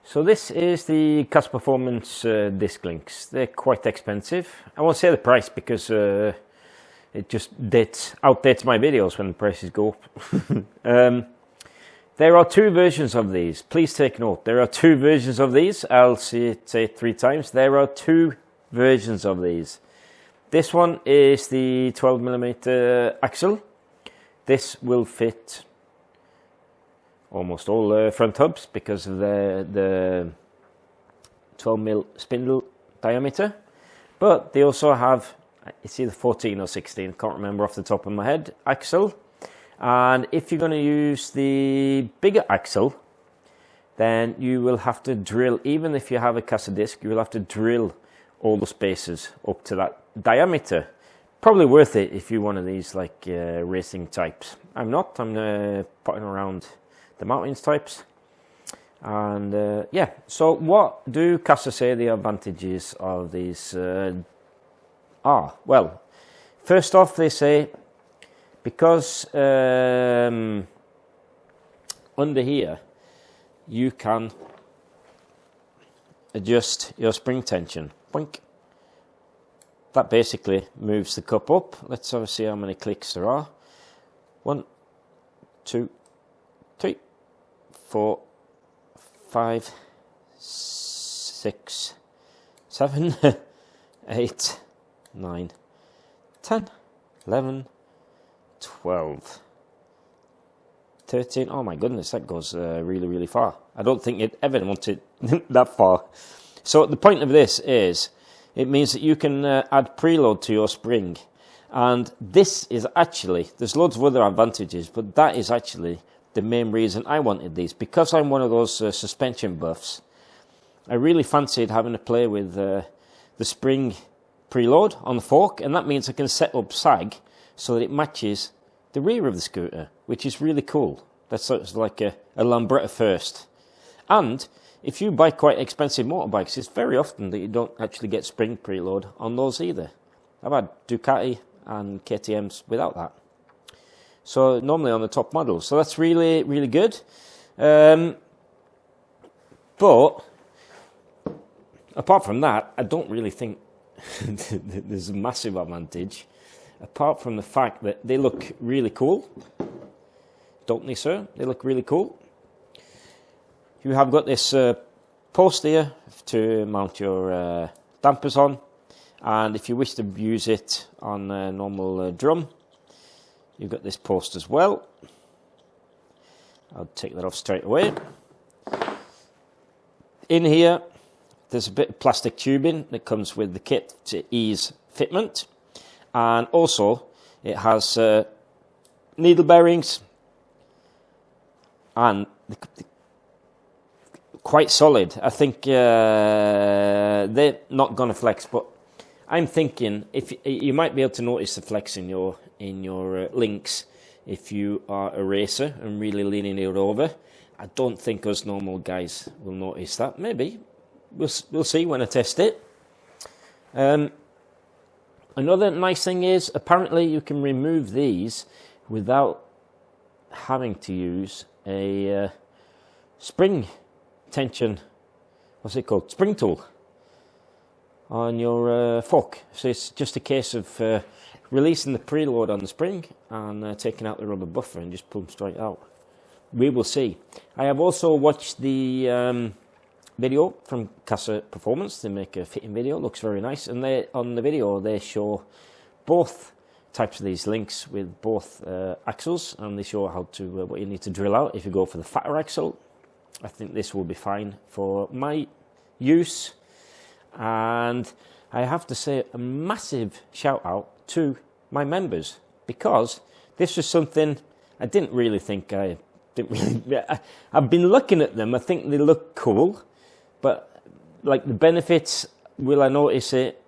So this is the casaperformance disc links. They're quite expensive. I won't say the price because it just outdates my videos when the prices go up. There are two versions of these. Please take note. There are two versions of these. I'll say it 3 times. There are two versions of these. This one is the 12mm axle. This will fit almost all front hubs because of the 12mm spindle diameter. But they also have, it's either 14 or 16, can't remember off the top of my head, axle. And if you're going to use the bigger axle, then you will have to drill, even if you have a casa disc, you will have to drill all the spacers up to that diameter. Probably worth it if you're one of these like racing types. I'm not, I'm putting around the mountains types. And yeah, so what do Casa say the advantages of these are? Well, first off, they say because under here you can adjust your spring tension. Boink. That basically moves the cup up. Let's have a see how many clicks there are. 1, 2, 3, 4, 5, 6, 7, 8, 9, 10, 11, 12, 13. Oh my goodness, that goes really, really far. I don't think you'd ever want it that far. So the point of this is, it means that you can add preload to your spring. And this is actually, there's loads of other advantages, but that is actually the main reason I wanted these. Because I'm one of those suspension buffs, I really fancied having to play with the spring preload on the fork, and that means I can set up sag so that it matches the rear of the scooter, which is really cool. That's sort of like a Lambretta first. And if you buy quite expensive motorbikes, it's very often that you don't actually get spring preload on those either. I've had Ducati and KTMs without that. So normally on the top models. So that's really, really good. But apart from that, I don't really think there's a massive advantage. Apart from the fact that they look really cool. Don't they, sir? They look really cool. You have got this post here to mount your dampers on, and if you wish to use it on a normal drum, you've got this post as well. I'll take that off straight away. In here, there's a bit of plastic tubing that comes with the kit to ease fitment, and also it has needle bearings, and quite solid. I think they're not going to flex, but I'm thinking if you might be able to notice the flex in your links if you are a racer and really leaning it over. I don't think us normal guys will notice that. Maybe we'll see when I test it. Another nice thing is apparently you can remove these without having to use a spring tension, what's it called, spring tool on your fork. So it's just a case of releasing the preload on the spring and taking out the rubber buffer and just pull them straight out. We will see. I have also watched the video from casaperformance. They make a fitting video, looks very nice, and on the video they show both types of these links with both axles, and they show how to what you need to drill out if you go for the fatter axle. I think this will be fine for my use. And I have to say a massive shout out to my members, because this was something I didn't really think I've been looking at them. I think they look cool, but like the benefits, will I notice it?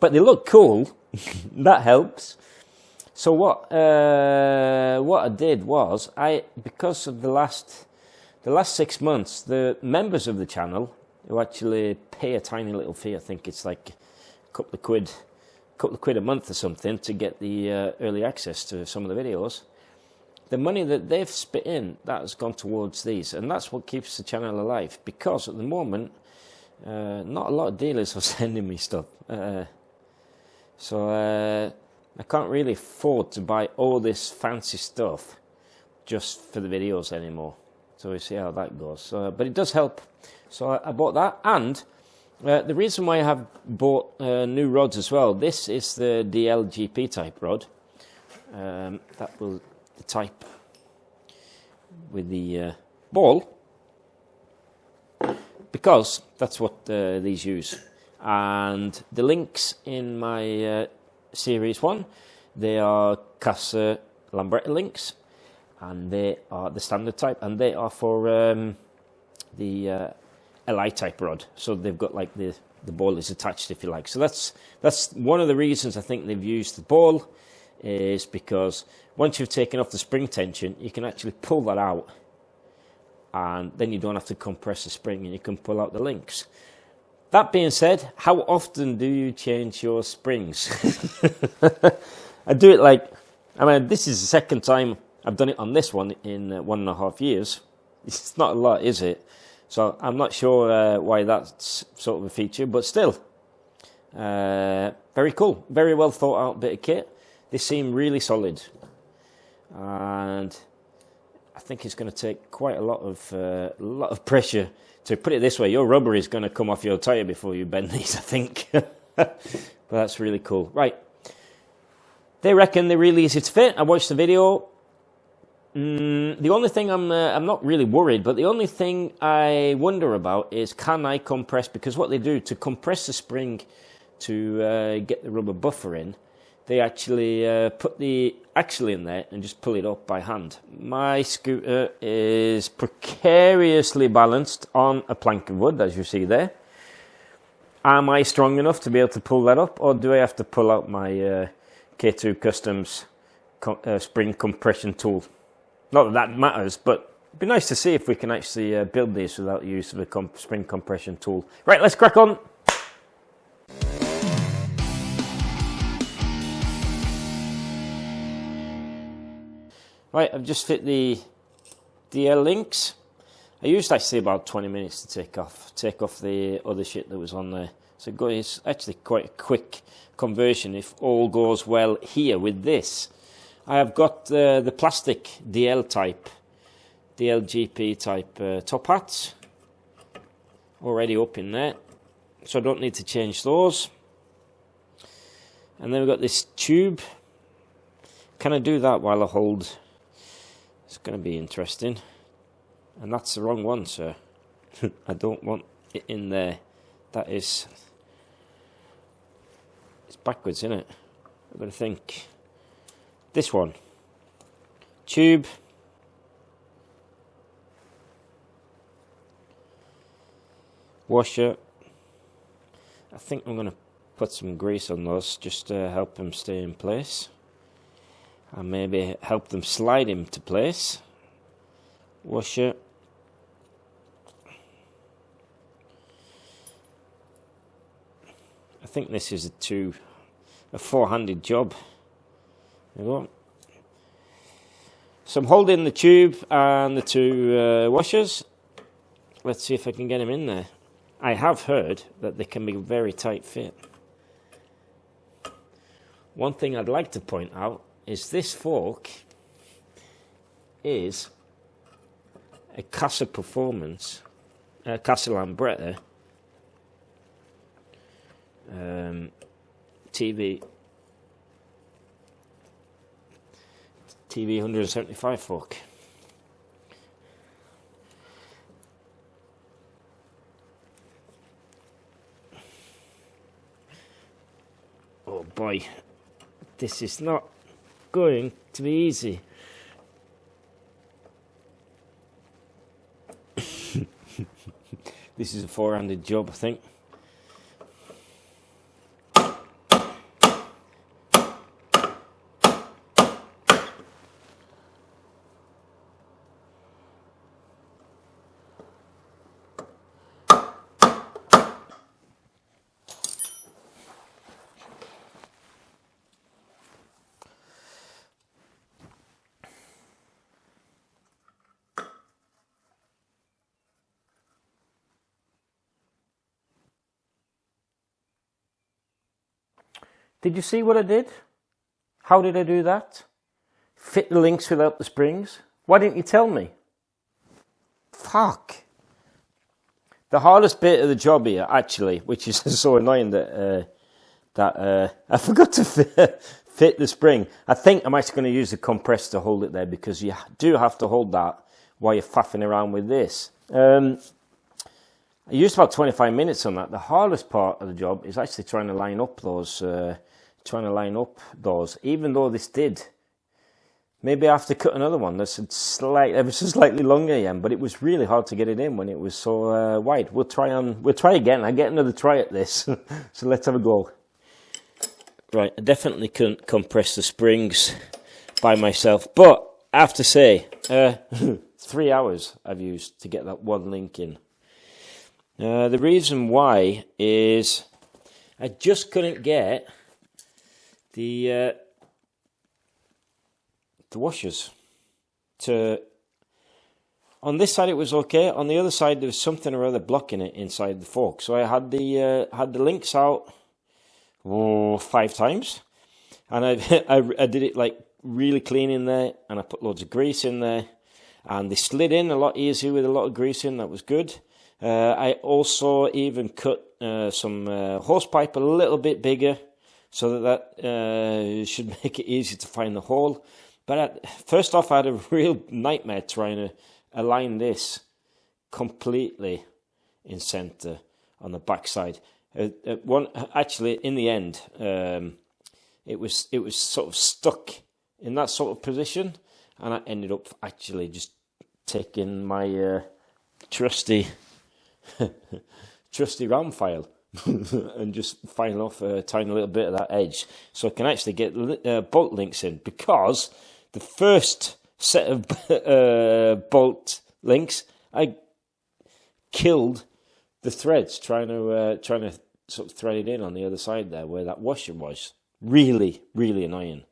But they look cool. That helps. So what I did was, because of the last 6 months, the members of the channel who actually pay a tiny little fee, I think it's like a couple of quid a month or something to get the early access to some of the videos, the money that they've spit in, that has gone towards these, and that's what keeps the channel alive, because at the moment not a lot of dealers are sending me stuff, so I can't really afford to buy all this fancy stuff just for the videos anymore. So we see how that goes. But it does help. So I bought that, and the reason why I have bought new rods as well, this is the DLGP type rod. That will the type with the ball, because that's what these use. And the links in my Series 1, they are Casa Lambretta links, and they are the standard type, and they are for the LI type rod. So they've got like the ball is attached, if you like. So that's one of the reasons I think they've used the ball, is because once you've taken off the spring tension, you can actually pull that out, and then you don't have to compress the spring, and you can pull out the links. That being said, how often do you change your springs? I do it this is the second time I've done it on this one in 1.5 years. It's not a lot, is it? So I'm not sure why that's sort of a feature, but still, very cool. Very well thought out bit of kit. They seem really solid, and I think it's going to take quite a lot of pressure. To put it this way, your rubber is going to come off your tyre before you bend these, I think. But that's really cool. Right. They reckon they're really easy to fit. I watched the video. The only thing I'm not really worried, but the only thing I wonder about is, can I compress? Because what they do to compress the spring to get the rubber buffer in, they actually put the axle in there and just pull it up by hand. My scooter is precariously balanced on a plank of wood, as you see there. Am I strong enough to be able to pull that up, or do I have to pull out my K2 Customs spring compression tool? Not that that matters, but it'd be nice to see if we can actually build these without the use of a spring compression tool. Right, let's crack on. Right, I've just fit the DL links. I used actually about 20 minutes to take off the other shit that was on there. So it's actually quite a quick conversion if all goes well here with this. I have got the plastic DLGP type top hats already up in there, so I don't need to change those. And then we've got this tube. Can I do that while I hold? It's going to be interesting. And that's the wrong one, sir. I don't want it in there. That is... It's backwards, isn't it? I've got to think. This one. Tube. Washer. I think I'm going to put some grease on those just to help them stay in place. And maybe help them slide into place. Washer. I think this is a four-handed job. There we go. So I'm holding the tube and the two washers. Let's see if I can get them in there. I have heard that they can be very tight fit. One thing I'd like to point out is this fork is a casaperformance, Casa Lambretta TV 175 fork. Oh boy, this is not going to be easy. This is a four-handed job, I think. Did you see what I did? How did I do that? Fit the links without the springs? Why didn't you tell me? Fuck. The hardest bit of the job here, actually, which is so annoying that I forgot to fit the spring. I think I'm actually going to use the compressor to hold it there, because you do have to hold that while you're faffing around with this. I used about 25 minutes on that. The hardest part of the job is actually trying to line up those, even though this did. Maybe I have to cut another one that's ever so slightly longer again, but it was really hard to get it in when it was so wide. We'll try again. I get another try at this, so let's have a go. Right, I definitely couldn't compress the springs by myself, but I have to say, 3 hours I've used to get that one link in. The reason why is I just couldn't get the washers to. On this side it was okay. On the other side there was something or other blocking it inside the fork. So I had the links out 5 times, and I did it like really clean in there, and I put loads of grease in there, and they slid in a lot easier with a lot of grease in. That was good. I also even cut some hose pipe a little bit bigger, so that should make it easier to find the hole. But first off, I had a real nightmare trying to align this completely in center on the back side. Actually, in the end, it was sort of stuck in that sort of position, and I ended up actually just taking my trusty round file and just filing off a tiny little bit of that edge, so I can actually get bolt links in, because the first set of bolt links, I killed the threads trying to sort of thread it in on the other side there where that washer was. Really, really annoying.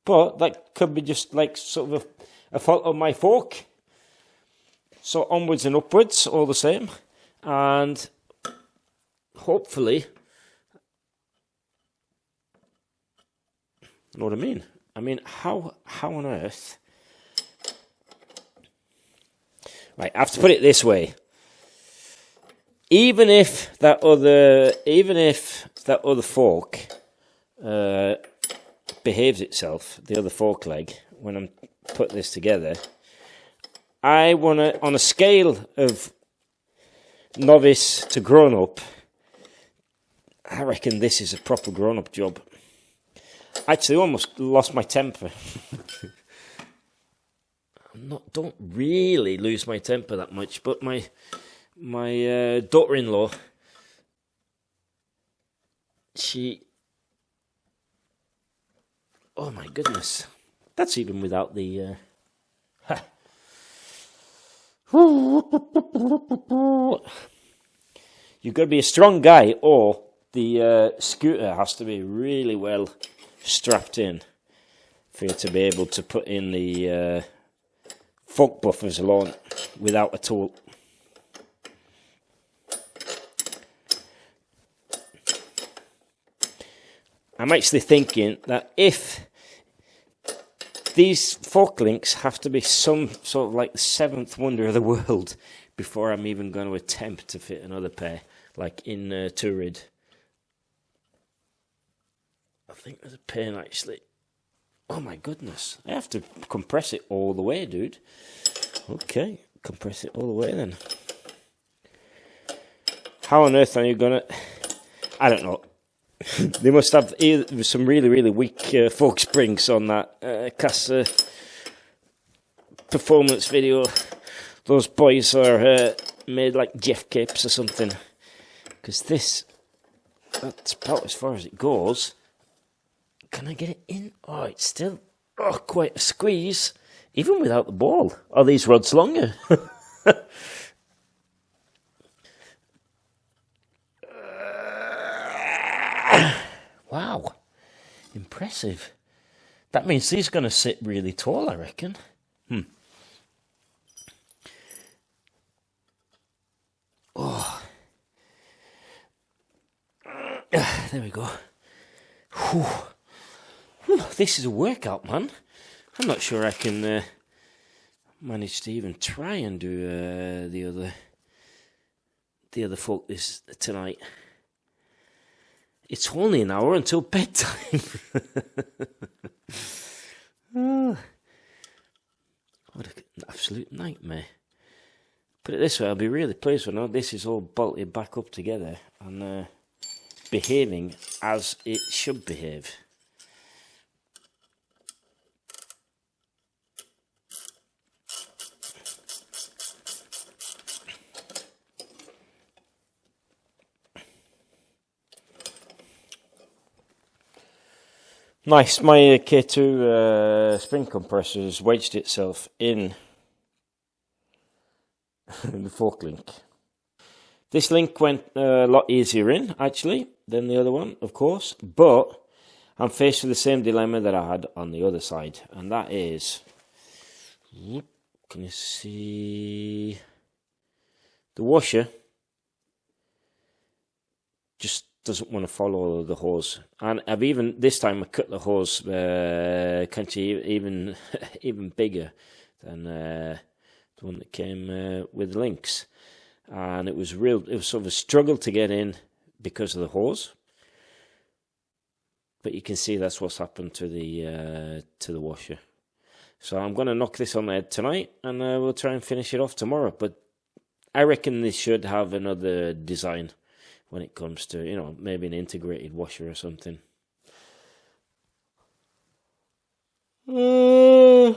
But that could be just like sort of a fault of my fork. So onwards and upwards, all the same, and hopefully, you know what I mean? I mean, how on earth? Right, I have to put it this way. Even if that other fork behaves itself, the other fork leg, when I'm put this together, I want to, on a scale of novice to grown up, I reckon this is a proper grown up job. Actually, almost lost my temper. Don't really lose my temper that much, but my daughter-in-law, oh my goodness, that's even without the you've got to be a strong guy, or the scooter has to be really well strapped in for you to be able to put in the fork buffers alone without a tool. I'm actually thinking that if these fork links have to be some sort of like the 7th wonder of the world before I'm even going to attempt to fit another pair, like in Turid. I think there's a pain actually. Oh my goodness, I have to compress it all the way, dude. Okay, compress it all the way then. How on earth are you gonna... I don't know. They must have either some really, really weak fork springs on that casaperformance video. Those boys are made like Jeff Capes or something. Because that's about as far as it goes. Can I get it in? Oh, it's still quite a squeeze, even without the ball. Are these rods longer? Wow, impressive. That means these are going to sit really tall, I reckon. Oh, there we go. This is a workout, man. I'm not sure I can manage to even try and do the other folk this tonight. It's only an hour until bedtime. Oh, what an absolute nightmare. Put it this way, I'll be really pleased when this is all bolted back up together and behaving as it should behave. Nice, my K2 spring compressor has wedged itself in the fork link. This link went a lot easier in, actually, than the other one, of course, but I'm faced with the same dilemma that I had on the other side, and that is, can you see, the washer just doesn't want to follow the hose, and I've even this time I cut the hose even bigger than the one that came with links, and it was sort of a struggle to get in because of the hose. But you can see that's what's happened to the washer. So I'm going to knock this on the head tonight, and we'll try and finish it off tomorrow. But I reckon this should have another design when it comes to, you know, maybe an integrated washer or something. Oh.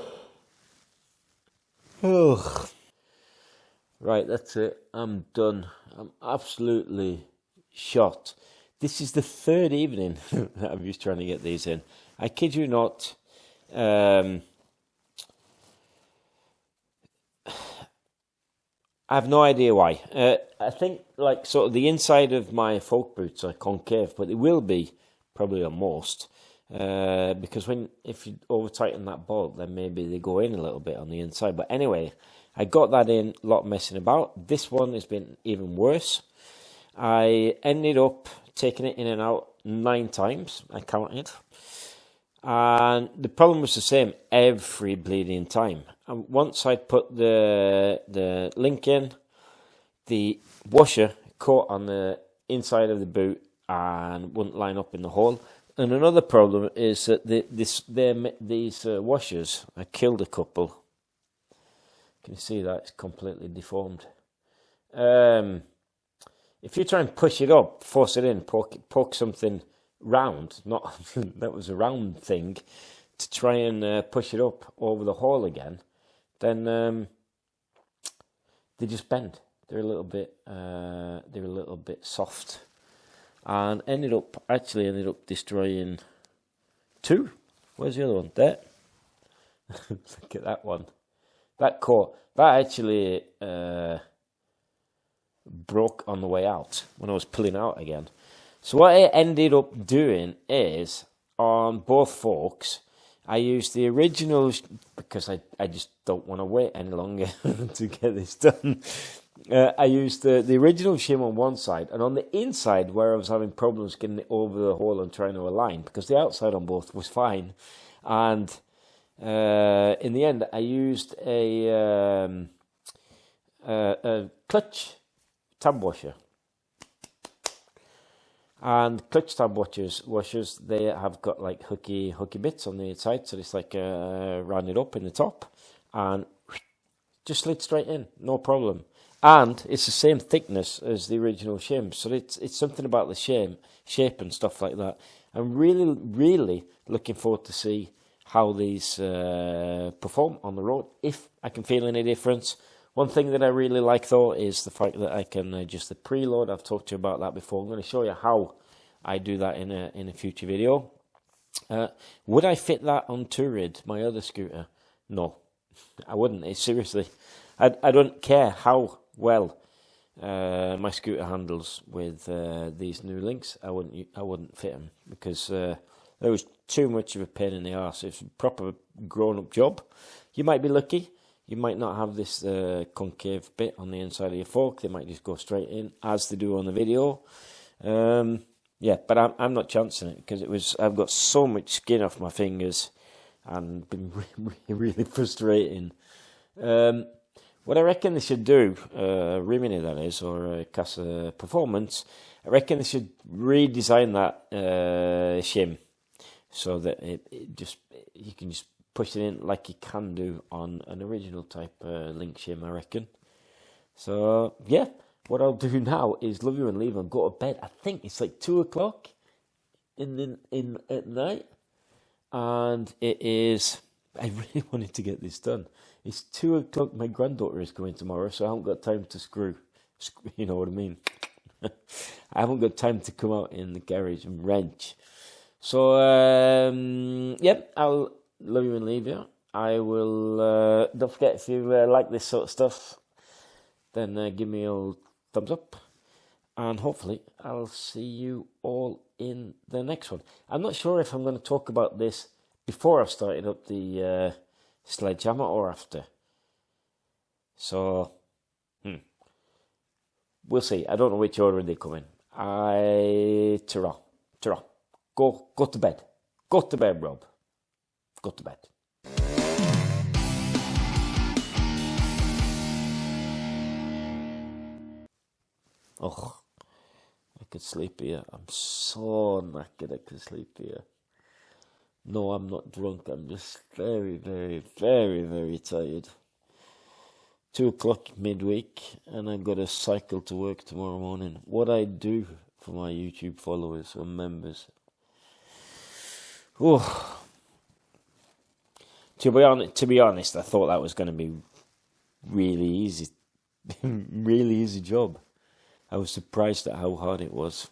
Right, that's it. I'm done. I'm absolutely shot. This is the third evening that I'm just trying to get these in. I kid you not. I have no idea why. I think like sort of the inside of my folk boots are concave, but they will be probably on most. Because if you over tighten that bolt, then maybe they go in a little bit on the inside. But anyway, I got that in, a lot messing about. This one has been even worse. I ended up taking it in and out 9 times, I counted. And the problem was the same every bleeding time. And once I put the link in, the washer caught on the inside of the boot and wouldn't line up in the hole. And another problem is that these washers, I killed a couple. Can you see that? It's completely deformed. If you try and push it up, force it in, poke something round, not that was a round thing, to try and push it up over the hole again, then they just bend. They're a little bit soft, and ended up destroying 2. Where's the other one? There. Look at that one. That actually broke on the way out when I was pulling out again. So what I ended up doing is, on both forks, I used the original, because I just don't want to wait any longer to get this done. I used the original shim on one side, and on the inside, where I was having problems getting it over the hole and trying to align, because the outside on both was fine. And in the end, I used a clutch tab washer. And clutch tab washers, they have got like hooky bits on the inside, so it's like rounded up in the top, and just slid straight in, no problem. And it's the same thickness as the original shim, so it's something about the shape and stuff like that. I'm really looking forward to see how these perform on the road, if I can feel any difference. One thing that I really like, though, is the fact that I can adjust the preload. I've talked to you about that before. I'm going to show you how I do that in a future video. Would I fit that on Tourid, my other scooter? No, I wouldn't. Seriously, I don't care how well my scooter handles with these new links. I wouldn't fit them, because there was too much of a pain in the arse. It's a proper grown-up job. You might be lucky. You might not have this concave bit on the inside of your fork. They might just go straight in, as they do on the video. yeah, but I'm not chancing it because I've got so much skin off my fingers and been really frustrating. What I reckon they should do, Rimini that is, or Casa Performance, I reckon they should redesign that shim so that you can just push it in like you can do on an original type link shim, I reckon. So yeah, what I'll do now is love you and leave and go to bed. I think it's like 2:00 in at night, and it is. I really wanted to get this done. It's 2:00. My granddaughter is coming tomorrow, so I haven't got time to screw. You know what I mean? I haven't got time to come out in the garage and wrench. So, yep, I'll love you and leave you. I will, don't forget, if you like this sort of stuff, then give me a old thumbs up. And hopefully I'll see you all in the next one. I'm not sure if I'm going to talk about this before I've started up the sledgehammer or after. So, we'll see. I don't know which order they come in. Ta-ra. Go to bed. Go to bed, Rob. Go to bed. Oh, I could sleep here. I'm so knackered I could sleep here. No, I'm not drunk. I'm just very, very, very, very tired. 2:00 midweek, and I've got to cycle to work tomorrow morning. What I do for my YouTube followers or members. Oh, to be honest, I thought that was going to be really easy, really easy job. I was surprised at how hard it was.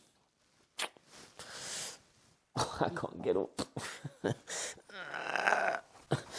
I can't get up.